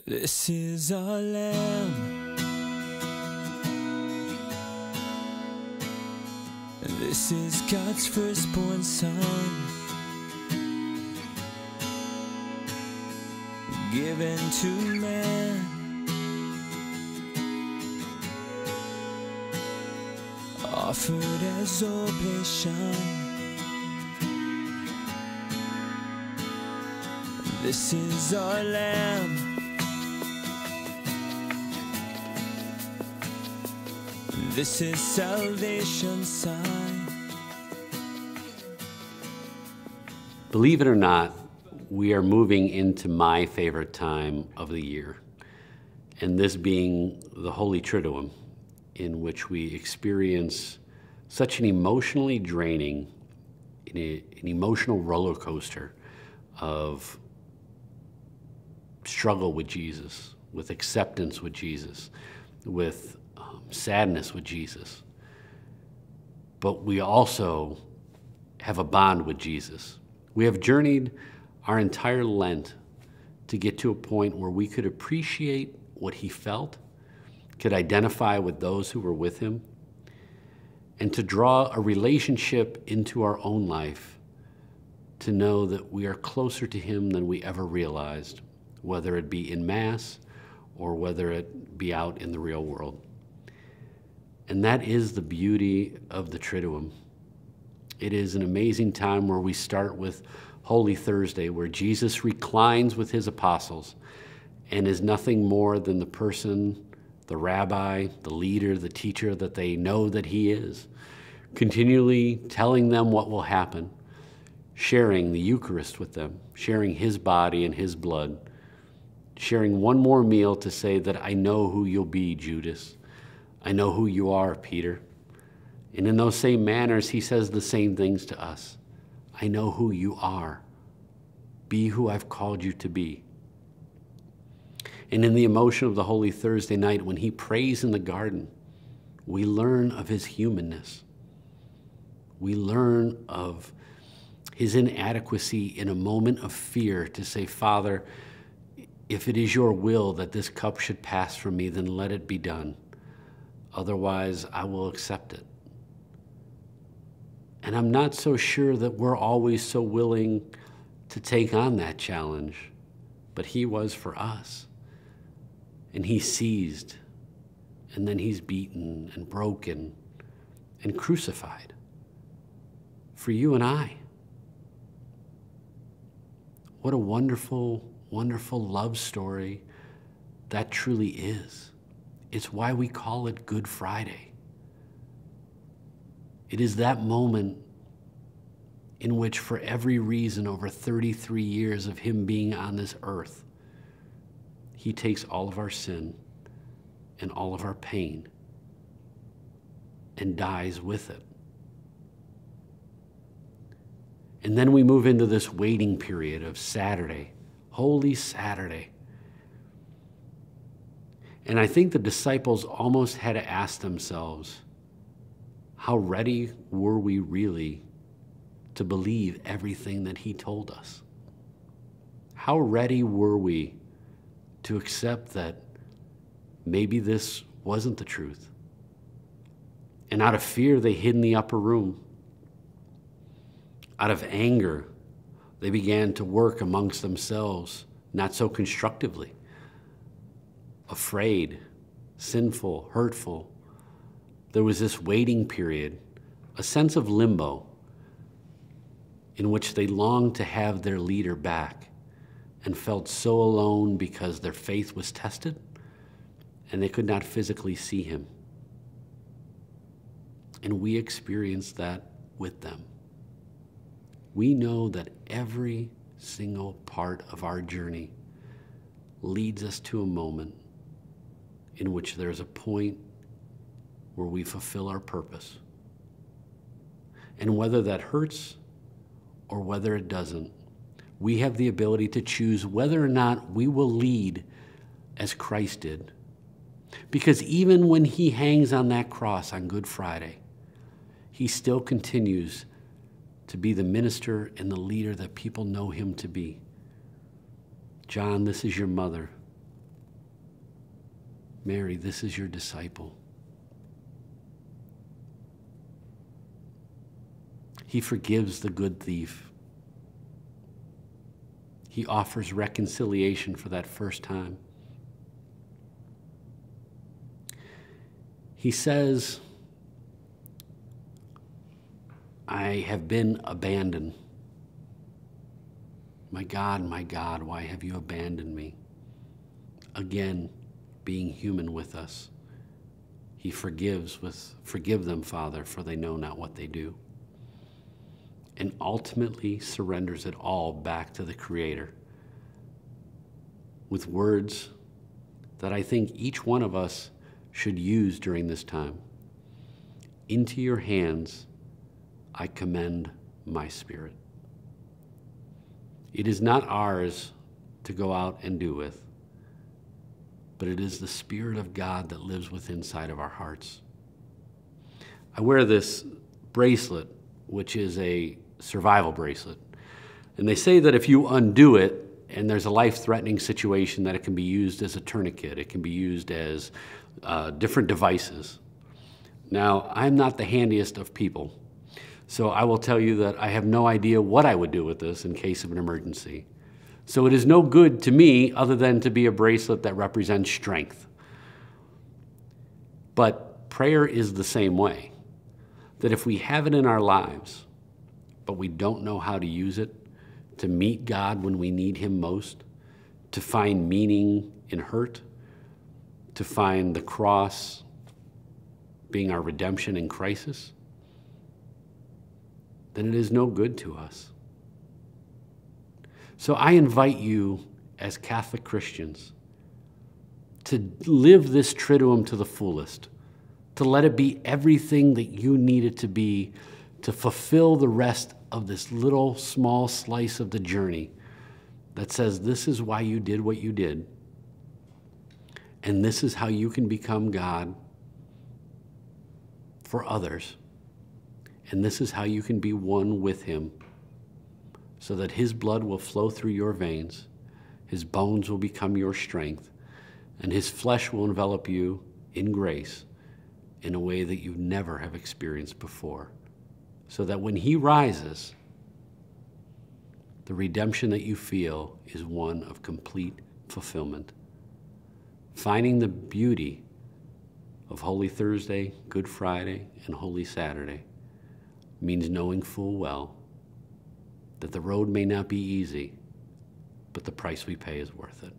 This is our Lamb. This is God's firstborn Son, given to man, offered as oblation. This is our Lamb. This is salvation's sign. Believe it or not, we are moving into my favorite time of the year, and this being the Holy Triduum, in which we experience such an emotionally draining, an emotional roller coaster of struggle with Jesus, with acceptance with Jesus, with sadness with Jesus. But we also have a bond with Jesus. We have journeyed our entire Lent to get to a point where we could appreciate what he felt, could identify with those who were with him, and to draw a relationship into our own life to know that we are closer to him than we ever realized, whether it be in Mass or whether it be out in the real world. And that is the beauty of the Triduum. It is an amazing time where we start with Holy Thursday, where Jesus reclines with his apostles and is nothing more than the person, the rabbi, the leader, the teacher that they know that he is, continually telling them what will happen, sharing the Eucharist with them, sharing his body and his blood, sharing one more meal to say that I know who you'll be, Judas. I know who you are, Peter. And in those same manners, he says the same things to us. I know who you are. Be who I've called you to be. And in the emotion of the Holy Thursday night, when he prays in the garden, we learn of his humanness. We learn of his inadequacy in a moment of fear to say, Father, if it is your will that this cup should pass from me, then let it be done. Otherwise, I will accept it. And I'm not so sure that we're always so willing to take on that challenge, but he was for us. And he seized, and then he's beaten and broken and crucified for you and I. What a wonderful, wonderful love story that truly is. It's why we call it Good Friday. It is that moment in which, for every reason, over 33 years of him being on this earth, he takes all of our sin and all of our pain and dies with it. And then we move into this waiting period of Saturday, Holy Saturday. And I think the disciples almost had to ask themselves, how ready were we really to believe everything that he told us? How ready were we to accept that maybe this wasn't the truth? And out of fear, they hid in the upper room. Out of anger, they began to work amongst themselves, not so constructively. Afraid, sinful, hurtful. There was this waiting period, a sense of limbo in which they longed to have their leader back and felt so alone because their faith was tested and they could not physically see him. And we experienced that with them. We know that every single part of our journey leads us to a moment in which there's a point where we fulfill our purpose. And whether that hurts or whether it doesn't, we have the ability to choose whether or not we will lead as Christ did. Because even when he hangs on that cross on Good Friday, he still continues to be the minister and the leader that people know him to be. John, this is your mother. Mary, this is your disciple. He forgives the good thief. He offers reconciliation for that first time. He says, I have been abandoned. My God, why have you abandoned me? Again, being human with us, he forgives with, forgive them, Father, for they know not what they do. And ultimately surrenders it all back to the Creator with words that I think each one of us should use during this time. Into your hands I commend my spirit. It is not ours to go out and do with, but it is the Spirit of God that lives within inside of our hearts. I wear this bracelet, which is a survival bracelet. And they say that if you undo it and there's a life-threatening situation, that it can be used as a tourniquet. It can be used as different devices. Now, I'm not the handiest of people, so I will tell you that I have no idea what I would do with this in case of an emergency. So it is no good to me other than to be a bracelet that represents strength. But prayer is the same way, that if we have it in our lives, but we don't know how to use it to meet God when we need him most, to find meaning in hurt, to find the cross being our redemption in crisis, then it is no good to us. So I invite you as Catholic Christians to live this Triduum to the fullest, to let it be everything that you need it to be, to fulfill the rest of this little small slice of the journey that says this is why you did what you did, and this is how you can become God for others, and this is how you can be one with him, so that his blood will flow through your veins, his bones will become your strength, and his flesh will envelop you in grace in a way that you never have experienced before. So that when he rises, the redemption that you feel is one of complete fulfillment. Finding the beauty of Holy Thursday, Good Friday, and Holy Saturday means knowing full well that the road may not be easy, but the price we pay is worth it.